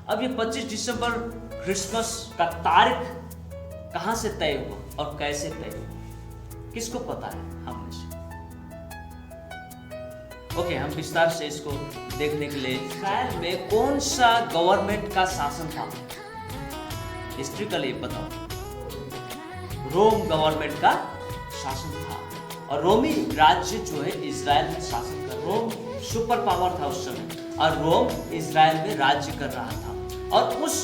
अब ये 25 दिसंबर क्रिसमस का तारीख कहां से तय हुआ और कैसे तय हुआ, किसको पता है हम में से? ओके, हम विस्तार से इसको देखने के लिए, इस्राएल में कौन सा गवर्नमेंट का शासन था? हिस्ट्रिकली बताओ। रोम गवर्नमेंट का शासन था, और रोमी राज्य जो है इजराइल में शासन कर, रोम सुपर पावर था उस समय, और रोम इजराइल में राज्य कर रहा था। और उस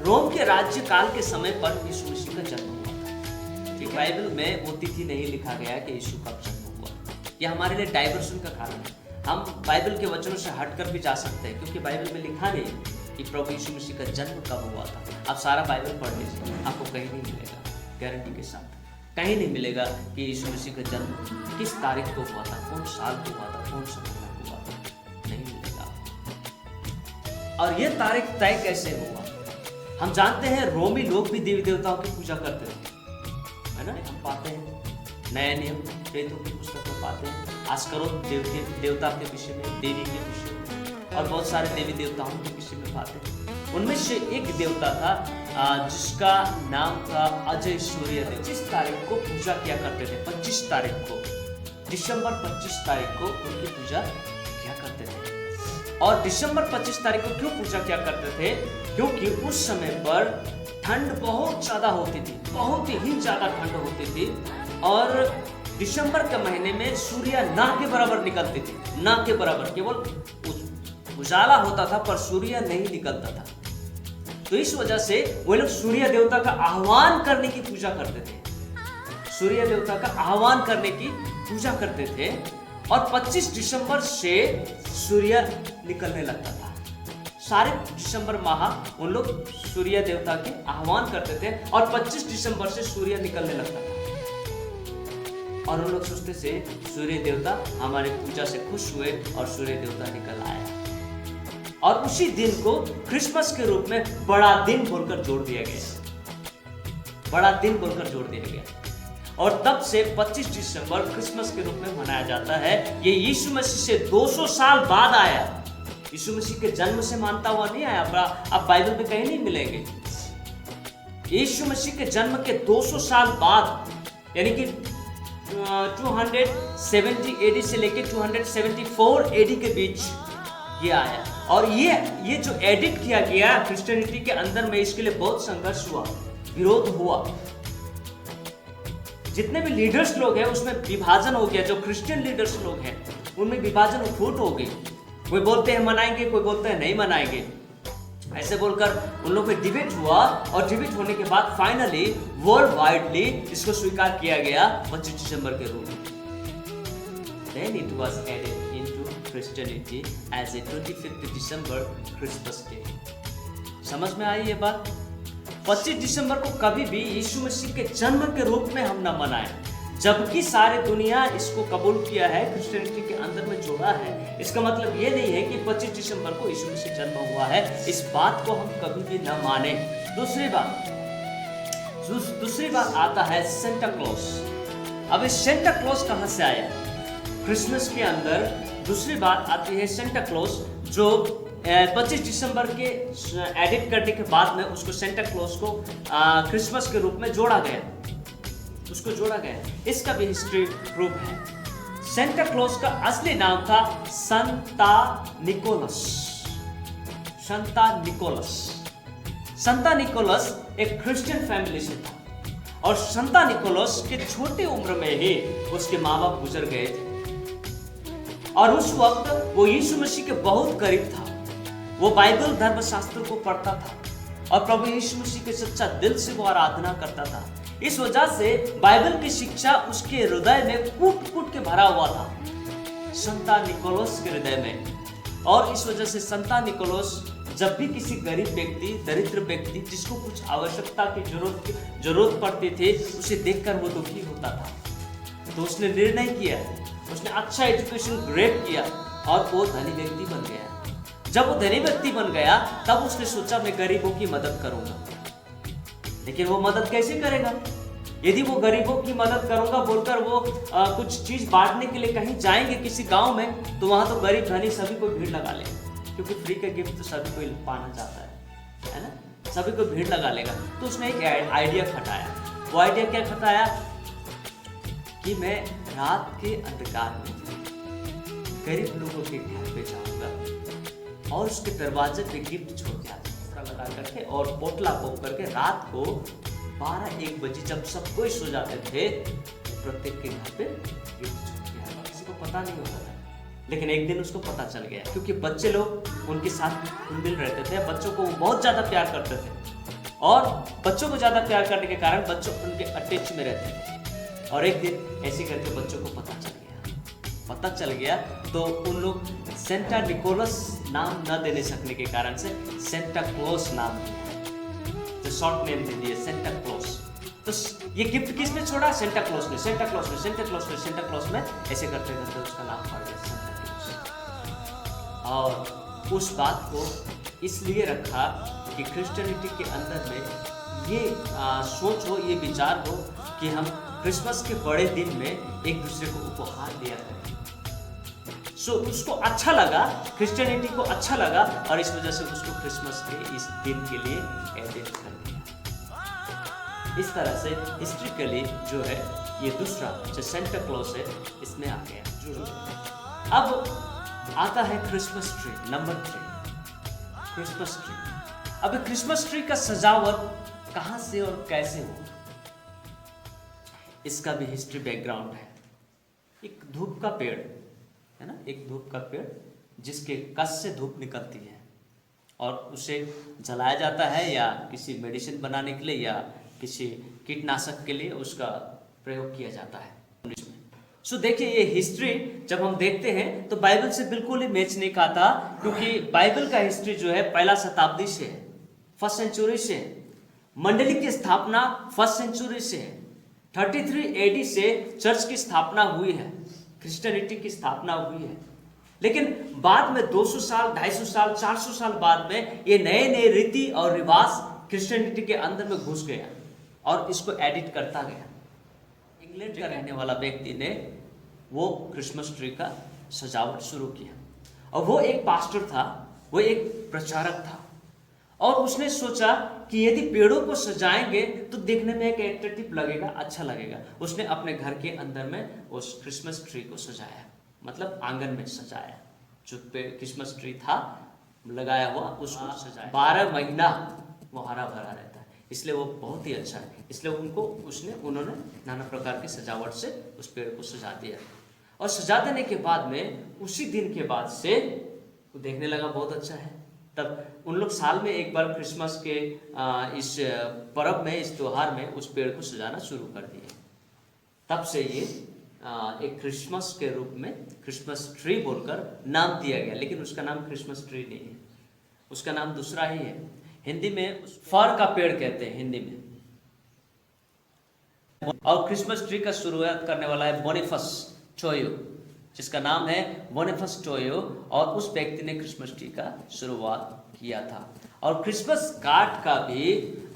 रोम के राज्य काल के समय पर यीशु मसीह का जन्म हुआ था। कि बाइबल में वो तिथि नहीं लिखा गया कि यीशु कब जन्म हुआ। यह हमारे लिए डाइवर्सन का कारण है। हम बाइबल के वचनों से हटकर भी जा सकते हैं, क्योंकि बाइबल में लिखा नहीं कि प्रभु यीशु मसीह का जन्म कब हुआ था। आप सारा बाइबल पढ़ लीजिए, आपको कहीं नहीं मिलेगा, गारंटी के साथ कहीं नहीं मिलेगा कि यीशु मसीह का जन्म किस तारीख को हुआ था, कौन साल को हुआ था, कौन सा महीना को हुआ था, नहीं मिलेगा। और यह तारीख तय कैसे हुआ? हम जानते हैं रोमी लोग भी देवी देवताओं की पूजा करते थे, है ना। हम पाते हैं नया नियम प्रेतों की पुस्तक में पाते हैं, आस्करोत देवता के विषय में, देवी के विषय में, और बहुत सारे देवी देवताओं के विषय में पाते हैं। उनमें से एक देवता था जिसका नाम था अजय सूर्य। 25 तारीख को पूजा किया करते थे। 25 तारीख को, दिसंबर 25 तारीख को उनकी पूजा किया करते थे। और दिसंबर 25 तारीख को क्यों पूजा किया करते थे? क्योंकि उस समय पर ठंड बहुत ज्यादा होती थी, बहुत ही ज्यादा ठंड होती थी, और दिसंबर के महीने में सूर्य ना के बराबर निकलती थी, ना के बराबर, केवल उजाला होता था पर सूर्य नहीं निकलता था। तो इस वजह से वो लोग सूर्य देवता का आह्वान करने की पूजा करते थे, सूर्य देवता का आह्वान करने की पूजा करते थे। और 25 दिसंबर से सूर्य निकलने लगता था। सारे दिसंबर माह उन लोग सूर्य देवता के आह्वान करते थे, और 25 दिसंबर से सूर्य निकलने लगता था। और उन लोग सोचते थे सूर्य देवता हमारे पूजा से खुश हुए और सूर्य देवता निकल आया। और उसी दिन को क्रिसमस के रूप में बड़ा दिन बोलकर जोड़ दिया गया, बड़ा दिन बोलकर जोड़ दिया गया। और तब से 25 दिसंबर क्रिसमस के रूप में मनाया जाता है। ये यीशु मसीह से 200 साल बाद आया, यीशु मसीह के जन्म से मानता हुआ नहीं आया। आप बाइबल में कहीं नहीं मिलेंगे। यीशु मसीह के जन्म के 200 साल बाद, यानी कि 270 एडी से लेकर 274 एडी के बीच ये आया। और ये जो एडिट किया गया क्रिश्चियनिटी के अंदर में, इसके लिए बहुत संघर्ष हुआ, विरोध हुआ। जितने भी लीडर्स लोग हैं उसमें विभाजन हो गया। जो क्रिश्चियन लीडर्स लोग हैं उनमें विभाजन, फूट हो गई। कोई बोलते हैं मनाएंगे, कोई बोलते हैं नहीं मनाएंगे। ऐसे बोलकर उन लोग में डिबेट हुआ, और डिबेट होने के बाद फाइनली वर्ल्ड वाइडली इसको स्वीकार किया गया 25 दिसंबर के रूप में। Then it was added into Christianity as a 25th December Christmas Day. समझ में आई ये बात? 25 दिसंबर को कभी भी यीशु मसीह के जन्म के रूप में हम न मनाएं, जबकि सारी दुनिया इसको कबूल किया है, क्रिश्चियनिटी के अंदर में जोड़ा है। इसका मतलब ये नहीं है कि 25 दिसंबर को यीशु मसीह जन्म हुआ है। इस बात को हम कभी भी न माने। दूसरी बात आता है सेंटा क्लॉज। अब इस सेंटा क्लॉज कहां से आया? क्रिसमस के अंदर दूसरी बात आती है सेंटा क्लॉज, जो 25 दिसंबर के एडिट करने के बाद में उसको सेंटा क्लॉज को क्रिसमस के रूप में जोड़ा गया, उसको जोड़ा गया। इसका भी हिस्ट्री प्रूफ है। सेंटा क्लॉज का असली नाम था संता निकोलस। संता निकोलस, संता निकोलस एक क्रिश्चियन फैमिली से था, और संता निकोलस के छोटी उम्र में ही उसके माँ बाप गुजर गए थे। और उस वक्त वो यीशु मसीह के बहुत करीब था। वो बाइबल धर्मशास्त्र को पढ़ता था, और प्रभु यीशु मसीह के सच्चा दिल से वो आराधना करता था। इस वजह से बाइबल की शिक्षा उसके हृदय में कूट कूट के भरा हुआ था, संता निकोलस के हृदय में। और इस वजह से संता निकोलस जब भी किसी गरीब व्यक्ति, दरिद्र व्यक्ति जिसको कुछ आवश्यकता की जरूरत पड़ती थी, उसे देखकर वो दुखी होता था। तो उसने निर्णय किया, उसने अच्छा एजुकेशन ग्रेड किया, और वो धनी व्यक्ति बन गया। जब वो धनी व्यक्ति बन गया तब उसने सोचा मैं गरीबों की मदद करूंगा। लेकिन वो मदद कैसे करेगा? यदि वो गरीबों की मदद करूंगा बोलकर वो कुछ चीज बांटने के लिए कहीं जाएंगे किसी गांव में, तो वहां तो गरीब धनी सभी को भीड़ लगा लेंगे, क्योंकि फ्री का गिफ्ट तो सभी को पाना चाहता है। है ना, सभी को भीड़ लगा लेगा। तो उसने एक आइडिया खटाया। वो आइडिया क्या खटाया कि मैं रात के अंधकार में गरीब लोगों के घर पे जाऊंगा और उसके दरवाजे पे गिफ्ट छोड़ के आता लगा करके और पोटला पोप करके रात को 12-1 बजे जब सब कोई सो जाते थे प्रत्येक के घर पे गिफ्ट छोड़ के आएगा। किसी को पता नहीं होता था, लेकिन एक दिन उसको पता चल गया क्योंकि बच्चे लोग उनके साथ घुल-मिल रहते थे। बच्चों को वो बहुत ज़्यादा प्यार करते थे और बच्चों को ज़्यादा प्यार करने के कारण बच्चों उनके अटैच में रहते थे। और एक दिन ऐसे करके बच्चों को पता चल गया तो उन लोग सेंटा निकोलस नाम न देने सकने के कारण से सेंटा क्लॉस नाम दिया, तो शॉर्ट नेम दे दिए सेंटा क्लॉस। तो ये गिफ्ट किसने छोड़ा? सेंटा क्लॉस ने। सेंटा क्लॉस में ऐसे करते करते उसका नाम पड़ गया सेंटा क्लॉस। और उस बात को इसलिए रखा कि क्रिश्चियनिटी के अंदर में ये सोच हो, ये विचार हो कि हम क्रिसमस के बड़े दिन में एक दूसरे को उपहार दिया करें। सो उसको अच्छा लगा, क्रिश्चियनिटी को अच्छा लगा और इस वजह से उसको क्रिसमस के इस दिन के लिए एडिट कर दिया। इस तरह से हिस्ट्रिकली जो है ये दूसरा जो सेंटा क्लॉस है इसमें आ गया। अब आता है Christmas tree, number 3 Christmas tree. अब क्रिसमस ट्री का सजावट कहाँ से और कैसे हो, इसका भी हिस्ट्री बैकग्राउंड है। एक धूप का पेड़ है ना, एक धूप का पेड़ जिसके कस से धूप निकलती है और उसे जलाया जाता है या किसी मेडिसिन बनाने के लिए या किसी कीटनाशक के लिए उसका प्रयोग किया जाता है। सो देखिए ये हिस्ट्री जब हम देखते हैं तो बाइबल से बिल्कुल ही मैच नहीं खाता, क्योंकि बाइबल का हिस्ट्री जो है 1ला शताब्दी से है, 1st सेंचुरी से है। मंडली की स्थापना 1st सेंचुरी से है। 33 AD से चर्च की स्थापना हुई है, क्रिश्चियनिटी की स्थापना हुई है। लेकिन बाद में 200 साल, 250 साल, 400 साल बाद में ये नए नए रीति और रिवाज क्रिश्चियनिटी के अंदर में घुस गया और इसको एडिट करता गया। इंग्लैंड का रहने वाला व्यक्ति ने वो क्रिसमस ट्री का सजावट शुरू किया और वो एक पास्टर था, वो एक प्रचारक था और उसने सोचा कि यदि पेड़ों को सजाएंगे तो देखने में एक एट्रैक्टिव लगेगा, अच्छा लगेगा। उसने अपने घर के अंदर में उस क्रिसमस ट्री को सजाया, मतलब आंगन में सजाया। जो क्रिसमस ट्री था लगाया हुआ उसको सजाया। 12 महीना वो हरा भरा रहता है, इसलिए वो बहुत ही अच्छा है। इसलिए उन्होंने नाना प्रकार की सजावट से उस पेड़ को सजा दिया और सजा देने के बाद में उसी दिन के बाद से वो देखने लगा बहुत अच्छा है। तब उन लोग साल में एक बार क्रिसमस के इस पर्व में, इस त्योहार में उस पेड़ को सजाना शुरू कर दिए। तब से ये एक क्रिसमस के रूप में क्रिसमस ट्री बोलकर नाम दिया गया, लेकिन उसका नाम क्रिसमस ट्री नहीं है, उसका नाम दूसरा ही है। हिंदी में फर का पेड़ कहते हैं हिंदी में। और क्रिसमस ट्री का शुरुआत करने वाला है बोनिफस टोयो, जिसका नाम है बोनिफस टोयो, और उस व्यक्ति ने क्रिसमस ट्री का शुरुआत किया था। और क्रिसमस कार्ड का भी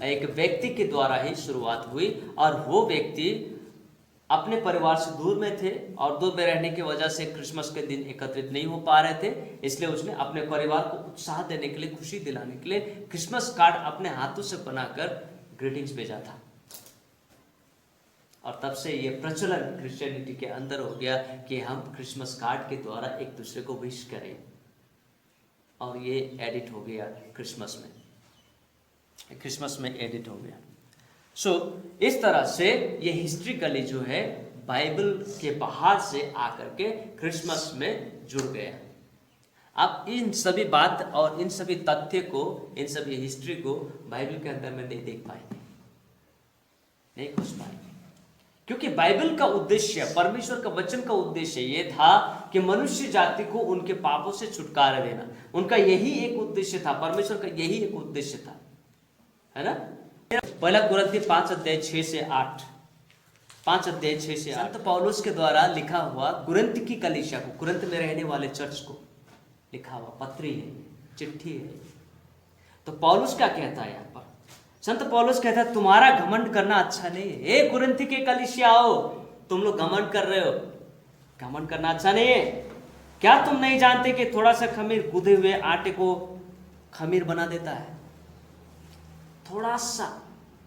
एक व्यक्ति के द्वारा ही शुरुआत हुई और वो व्यक्ति अपने परिवार से दूर में थे और दूर में रहने की वजह से क्रिसमस के दिन एकत्रित नहीं हो पा रहे थे, इसलिए उसने अपने परिवार को उत्साह देने के लिए, खुशी दिलाने के लिए क्रिसमस कार्ड अपने हाथों से बनाकर ग्रीटिंग्स भेजा था। और तब से ये प्रचलन क्रिश्चियनिटी के अंदर हो गया कि हम क्रिसमस कार्ड के द्वारा एक दूसरे को विश करें, और ये एडिट हो गया क्रिसमस में एडिट हो गया। सो इस तरह से ये हिस्ट्रिकली जो है बाइबल के बाहर से आकर के क्रिसमस में जुड़ गया। आप इन सभी बात और इन सभी तथ्य को, इन सभी हिस्ट्री को बाइबल के अंदर में नहीं देख पाएंगे, नहीं खोज पाएंगे, क्योंकि बाइबल का उद्देश्य, परमेश्वर का वचन का उद्देश्य ये था कि मनुष्य जाति को उनके पापों से छुटकारा देना। उनका यही एक उद्देश्य था, परमेश्वर का यही एक उद्देश्य था, है ना। पहला कुरिन्थी 5:6 से 8, 5:6 से 8 पौलुस के द्वारा लिखा हुआ कुरिन्थ की कलीसिया को, कुरिन्थ में रहने वाले चर्च को लिखा हुआ पत्री है, चिट्ठी है। तो पौलुस क्या कहता है यहाँ पर? संत पौलुस कहता है तुम्हारा घमंड करना अच्छा नहीं है। हे कुरिन्थ के कलीसिया हो, तुम लोग घमंड कर रहे हो, घमंड करना अच्छा नहीं है। क्या तुम नहीं जानते कि थोड़ा सा खमीर गूंदे हुए आटे को खमीर बना देता है? थोड़ा सा,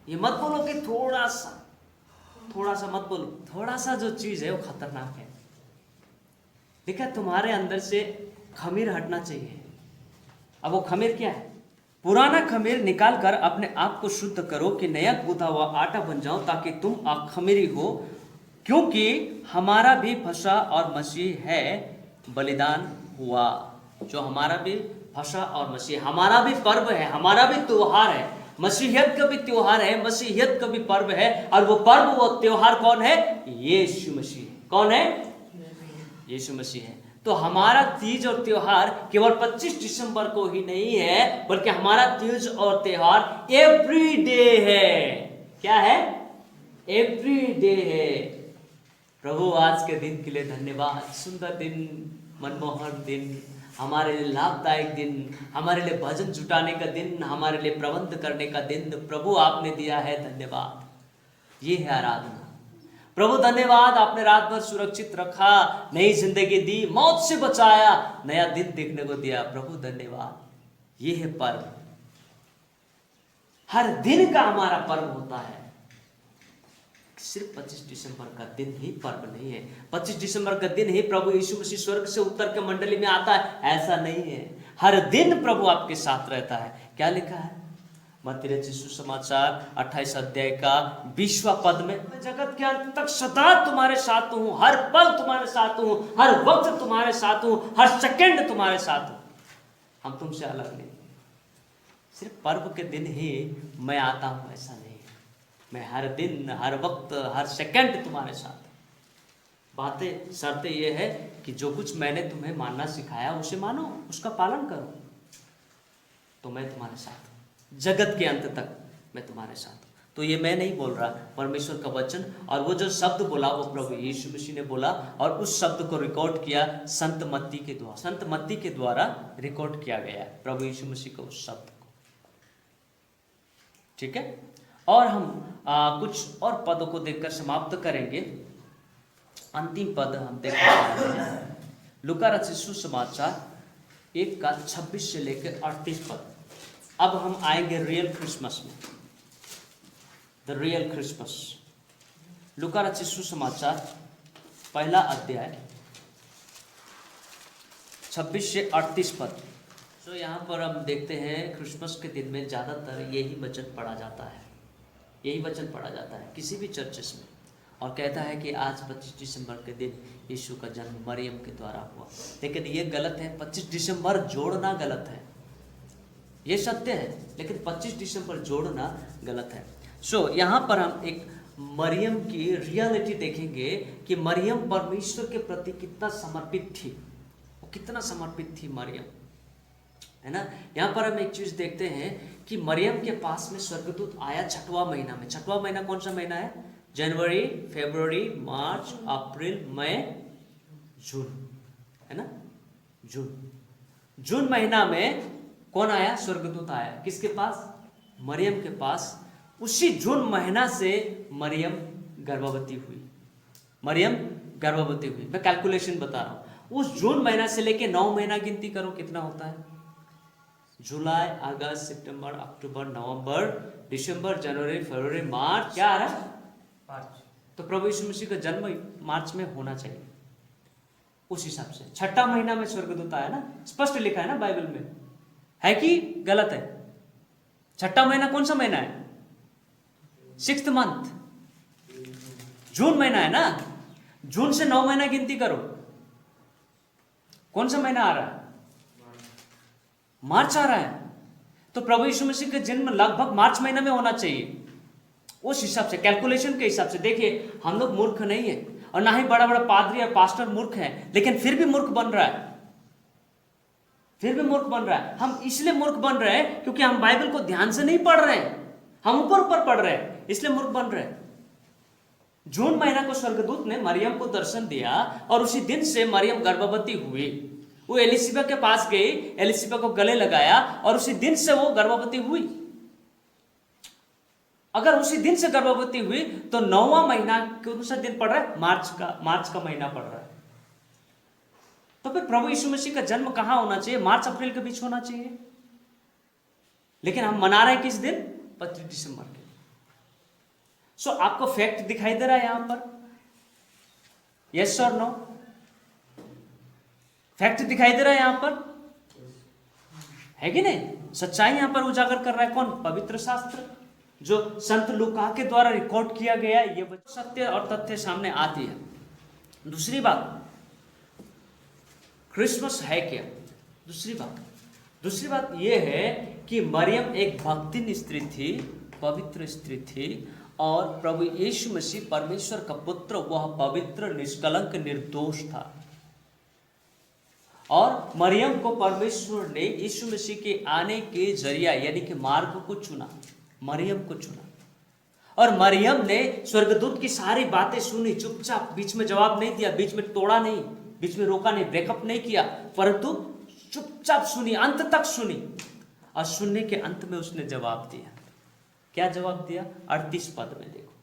ये मत बोलो कि थोड़ा सा मत बोलो, थोड़ा सा जो चीज है वो खतरनाक है। देखा, तुम्हारे अंदर से खमीर हटना चाहिए। अब वो खमीर क्या है? पुराना खमीर निकाल कर अपने आप को शुद्ध करो कि नया गूंथा हुआ आटा बन जाओ, ताकि तुम खमीरी हो। क्योंकि हमारा भी फसा और मसीह है बलिदान हुआ। जो हमारा भी फसा और मसीह, हमारा भी पर्व है, हमारा भी त्योहार है, मसीहियत का भी त्योहार है, मसीहियत का भी पर्व है। और वो पर्व, वो त्योहार कौन है? यीशु मसीह। कौन है? यीशु मसीह है। तो हमारा तीज और त्योहार केवल 25 दिसंबर को ही नहीं है, बल्कि हमारा तीज और त्योहार एवरी डे है। क्या है? एवरी डे है। प्रभु आज के दिन के लिए धन्यवाद। सुंदर दिन, मनमोहन दिन, हमारे लिए लाभदायक दिन, हमारे लिए भजन जुटाने का दिन, हमारे लिए प्रबंध करने का दिन प्रभु आपने दिया है। धन्यवाद। ये है आराधना। प्रभु धन्यवाद, आपने रात भर सुरक्षित रखा, नई जिंदगी दी, मौत से बचाया, नया दिन देखने को दिया। प्रभु धन्यवाद। ये है पर्व। हर दिन का हमारा पर्व होता है, सिर्फ 25 दिसंबर का दिन ही पर्व नहीं है। 25 दिसंबर का दिन ही प्रभु यीशु मसीह स्वर्ग से उतर के मंडली में आता है, ऐसा नहीं है। हर दिन प्रभु आपके साथ रहता है। क्या लिखा है मत्ती रचित सुसमाचार 28 अध्याय का 20वां पद में? मैं जगत के अंत तक सदा तुम्हारे साथ हूं, हर पल तुम्हारे साथ हूं, हर वक्त तुम्हारे साथ हूं, हर सेकंड तुम्हारे साथ हूं। हम तुमसे अलग नहीं। सिर्फ पर्व के दिन ही मैं आता हूं, ऐसा नहीं। मैं हर दिन, हर वक्त, हर सेकंड तुम्हारे साथ। बातें, शर्तें ये है कि जो कुछ मैंने तुम्हें मानना सिखाया उसे मानो, उसका पालन करो, तो मैं तुम्हारे साथ हूं। जगत के अंत तक मैं तुम्हारे साथ हूं। तो ये मैं नहीं बोल रहा, परमेश्वर का वचन। और वो जो शब्द बोला वो प्रभु यीशु मसीह ने बोला, और उस शब्द को रिकॉर्ड किया संत मत्ती के द्वारा। संत मत्ती के द्वारा रिकॉर्ड किया गया है प्रभु यीशु मसीह को, उस शब्द को। ठीक है। और हम कुछ और पदों को देखकर समाप्त करेंगे। अंतिम पद हम देख रहे हैं लूका रचित सुसमाचार 1 का 26 से लेकर 38 पद। अब हम आएंगे रियल क्रिसमस में, द रियल क्रिसमस। लूका रचित सुसमाचार 1 अध्याय 26 से 38 पद। तो यहाँ पर हम देखते हैं क्रिसमस के दिन में ज़्यादातर यही वचन पढ़ा जाता है, यही वचन पढ़ा जाता है किसी भी चर्चेस में, और कहता है कि आज 25 दिसंबर के दिन यीशु का जन्म मरियम के द्वारा हुआ। लेकिन ये गलत है। 25 दिसंबर जोड़ना गलत है, ये सत्य है, लेकिन 25 दिसंबर जोड़ना गलत है। यहाँ पर हम एक मरियम की रियलिटी देखेंगे कि मरियम परमेश्वर के प्रति कितना समर्पित थी। वो कितना समर्पित थी मरियम, है ना। यहाँ पर हम एक चीज देखते हैं कि मरियम के पास में स्वर्गदूत आया 6वां महीना में। 6वां महीना कौन सा महीना है? जनवरी, फरवरी, मार्च, अप्रैल, मई, जून, है ना। जून महीना में कौन आया? स्वर्गदूत आया। किसके पास? मरियम के पास। उसी जून महीना से मरियम गर्भवती हुई। मरियम गर्भवती हुई। मैं कैलकुलेशन बता रहा हूं। उस जून महीना से लेके 9 महीना गिनती करो, कितना होता है? जुलाई, अगस्त, सितंबर, अक्टूबर, नवंबर, दिसंबर, जनवरी, फरवरी, मार्च। क्या आ रहा है? मार्च। तो प्रभु यीशु मसीह का जन्म मार्च में होना चाहिए। उस हिसाब से 6ठा महीना में स्वर्गदूत आया ना, स्पष्ट लिखा है ना बाइबल में, है कि गलत है? 6ठा महीना कौन सा महीना है? 6th मंथ, जून महीना है ना। जून से 9 महीना गिनती करो, कौन सा महीना आ रहा है? मार्च आ रहा है। तो प्रभु यीशु मसीह का जन्म लगभग मार्च महीने में होना चाहिए। उस हिसाब से, कैलकुलेशन के हिसाब से। देखिए, हम लोग मूर्ख नहीं है, और ना ही बड़ा बड़ा पादरी और पास्टर मूर्ख है, लेकिन फिर भी मूर्ख बन रहा है। फिर भी मूर्ख बन रहा है। हम इसलिए मूर्ख बन रहे हैं क्योंकि हम बाइबल को ध्यान से नहीं पढ़ रहे हैं, हम ऊपर ऊपर पढ़ रहे हैं, इसलिए मूर्ख बन रहे हैं। जून महीना को स्वर्गदूत ने मरियम को दर्शन दिया, और उसी दिन से मरियम गर्भवती हुई। वो एलिसिबा के पास गई, एलिसिबा को गले लगाया, और उसी दिन से वो गर्भवती हुई। अगर उसी दिन से गर्भवती हुई तो 9वां महीना कौन सा दिन पड़ रहा है? मार्च का महीना पड़ रहा है। तो फिर प्रभु यीशु मसीह का जन्म कहां होना चाहिए? मार्च अप्रैल के बीच होना चाहिए। लेकिन हम मना रहे हैं किस दिन? 25 दिसंबर के। सो आपको फैक्ट दिखाई दे रहा है यहां पर? यस और नो? फैक्ट दिखाई दे रहा है यहां पर, है कि नहीं? सच्चाई यहां पर उजागर कर रहा है कौन? पवित्र शास्त्र, जो संत लूका के द्वारा रिकॉर्ड किया गया। ये सत्य और तथ्य सामने आती है। दूसरी बात, क्रिसमस है क्या? दूसरी बात यह है कि मरियम एक भक्तिन स्त्री थी, पवित्र स्त्री थी, और प्रभु यीशु मसीह परमेश्वर का पुत्र, वह पवित्र, निष्कलंक, निर्दोष था। और मरियम को परमेश्वर ने यीशु मसीह के आने के जरिया यानी कि मार्ग को चुना, मरियम को चुना। और मरियम ने स्वर्गदूत की सारी बातें सुनी, चुपचाप, बीच में जवाब नहीं दिया, बीच में तोड़ा नहीं, बीच में रोका नहीं, ब्रेकअप नहीं किया, परंतु चुपचाप सुनी, अंत तक सुनी। और सुनने के अंत में उसने जवाब दिया। क्या जवाब दिया? 38 पद में देखो,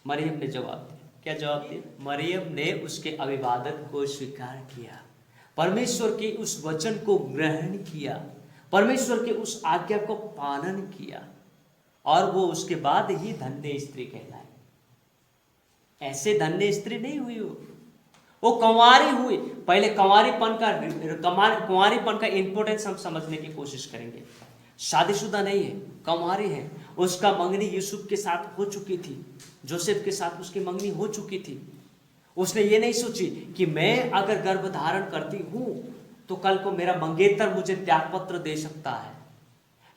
मरियम ने जवाब दिया। क्या जवाब दिया? मरियम ने उसके अभिवादन को स्वीकार किया, परमेश्वर के उस वचन को ग्रहण किया, परमेश्वर के उस आज्ञा को पालन किया, और वो उसके बाद ही धन्य स्त्री कहलाई। ऐसे धन्य स्त्री नहीं हुई वो कुंवारी हुई। पहले कुंवारीपन का इंपॉर्टेंस हम समझने की कोशिश करेंगे। शादीशुदा नहीं है, कुंवारी है। उसका मंगनी यूसुफ के साथ हो चुकी थी, जोसेफ के साथ उसकी मंगनी हो चुकी थी। उसने ये नहीं सोची कि मैं अगर गर्भ धारण करती हूं तो कल को मेरा मंगेतर मुझे त्यागपत्र दे सकता है।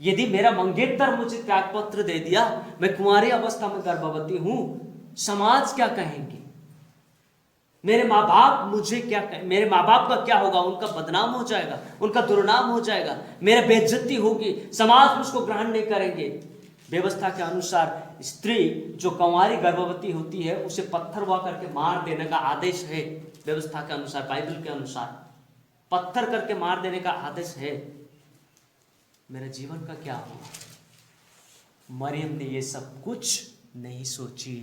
यदि मेरा मंगेतर मुझे त्यागपत्र दे दिया, मैं कुंवारी अवस्था में गर्भवती हूं, समाज क्या कहेंगे? मेरे माँ बाप मुझे क्या कहें? मेरे माँ बाप का क्या होगा? उनका बदनाम हो जाएगा, उनका दुर्नाम हो जाएगा, मेरा बेइज्जती होगी, समाज मुझको ग्रहण नहीं करेंगे। व्यवस्था के अनुसार स्त्री जो कुंवारी गर्भवती होती है उसे पत्थर हुआ करके मार देने का आदेश है। व्यवस्था के अनुसार, बाइबल के अनुसार पत्थर करके मार देने का आदेश है। मेरे जीवन का क्या होगा? मरियम ने ये सब कुछ नहीं सोची,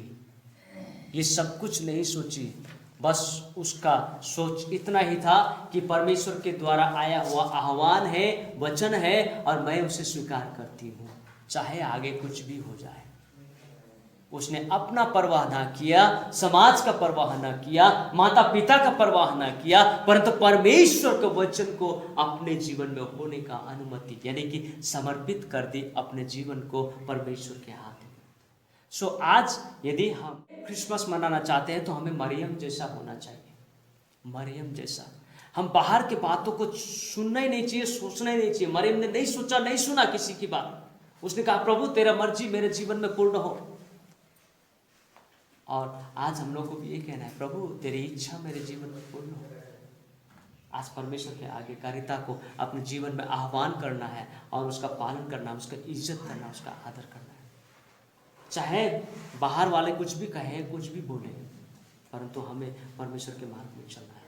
ये सब कुछ नहीं सोची। बस उसका सोच इतना ही था कि परमेश्वर के द्वारा आया हुआ आह्वान है, वचन है, और मैं उसे स्वीकार करती हूँ, चाहे आगे कुछ भी हो जाए। उसने अपना परवाह ना किया, समाज का परवाह ना किया, माता पिता का परवाह ना किया, परंतु परमेश्वर के वचन को अपने जीवन में होने का अनुमति यानी कि समर्पित कर दी अपने जीवन को परमेश्वर के हाथ में। सो आज यदि हम क्रिसमस मनाना चाहते हैं तो हमें मरियम जैसा होना चाहिए, मरियम जैसा। हम बाहर की बातों को सुनना ही नहीं चाहिए, सोचना ही नहीं चाहिए। मरियम ने नहीं सोचा, नहीं सुना किसी की बात। उसने कहा प्रभु तेरा मर्जी मेरे जीवन में पूर्ण हो। और आज हम लोग को भी ये कहना है, प्रभु तेरी इच्छा मेरे जीवन में पूर्ण हो। आज परमेश्वर के आज्ञाकारिता को अपने जीवन में आह्वान करना है और उसका पालन करना, उसका इज्जत करना, उसका आदर करना है। चाहे बाहर वाले कुछ भी कहें, कुछ भी बोले, परंतु हमें परमेश्वर के मार्ग में चलना है।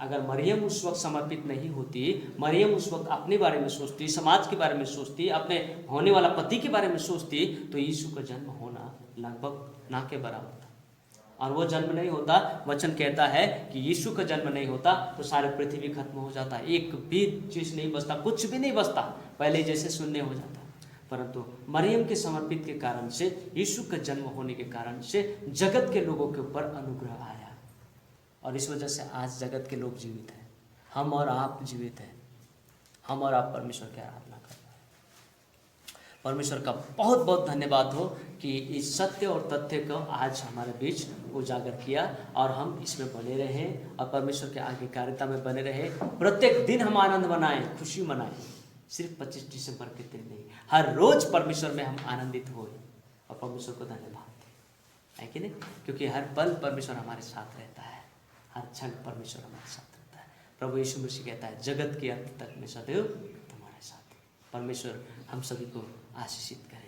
अगर मरियम उस वक्त समर्पित नहीं होती, मरियम उस वक्त अपने बारे में सोचती, समाज के बारे में सोचती, अपने होने वाला पति के बारे में सोचती, तो यीशु का जन्म होना लगभग ना के बराबर था। और वो जन्म नहीं होता, वचन कहता है कि यीशु का जन्म नहीं होता तो सारे पृथ्वी खत्म हो जाता, एक भी चीज़ नहीं बचता, कुछ भी नहीं बचता, पहले जैसे शून्य हो जाता। परंतु मरियम के समर्पित के कारण से, यीशु का जन्म होने के कारण से जगत के लोगों के ऊपर अनुग्रह आया, और इस वजह से आज जगत के लोग जीवित हैं, हम और आप जीवित हैं, हम और आप परमेश्वर की आराधना कर रहे हैं। परमेश्वर का बहुत बहुत धन्यवाद हो कि इस सत्य और तथ्य को आज हमारे बीच उजागर किया और हम इसमें बने रहें और परमेश्वर के आज्ञाकारिता में बने रहे। प्रत्येक दिन हम आनंद मनाएं, खुशी मनाएं, सिर्फ 25 दिसंबर के दिन नहीं, हर रोज परमेश्वर में हम आनंदित हों और परमेश्वर को धन्यवाद दें, है कि नहीं? क्योंकि हर पल परमेश्वर हमारे साथ रहता है, हर क्षण परमेश्वर हमारे साथ रहता है। प्रभु यीशु मसीह कहता है जगत के अंत तक मैं सदैव तुम्हारे साथ। परमेश्वर हम सभी को आशीषित करे।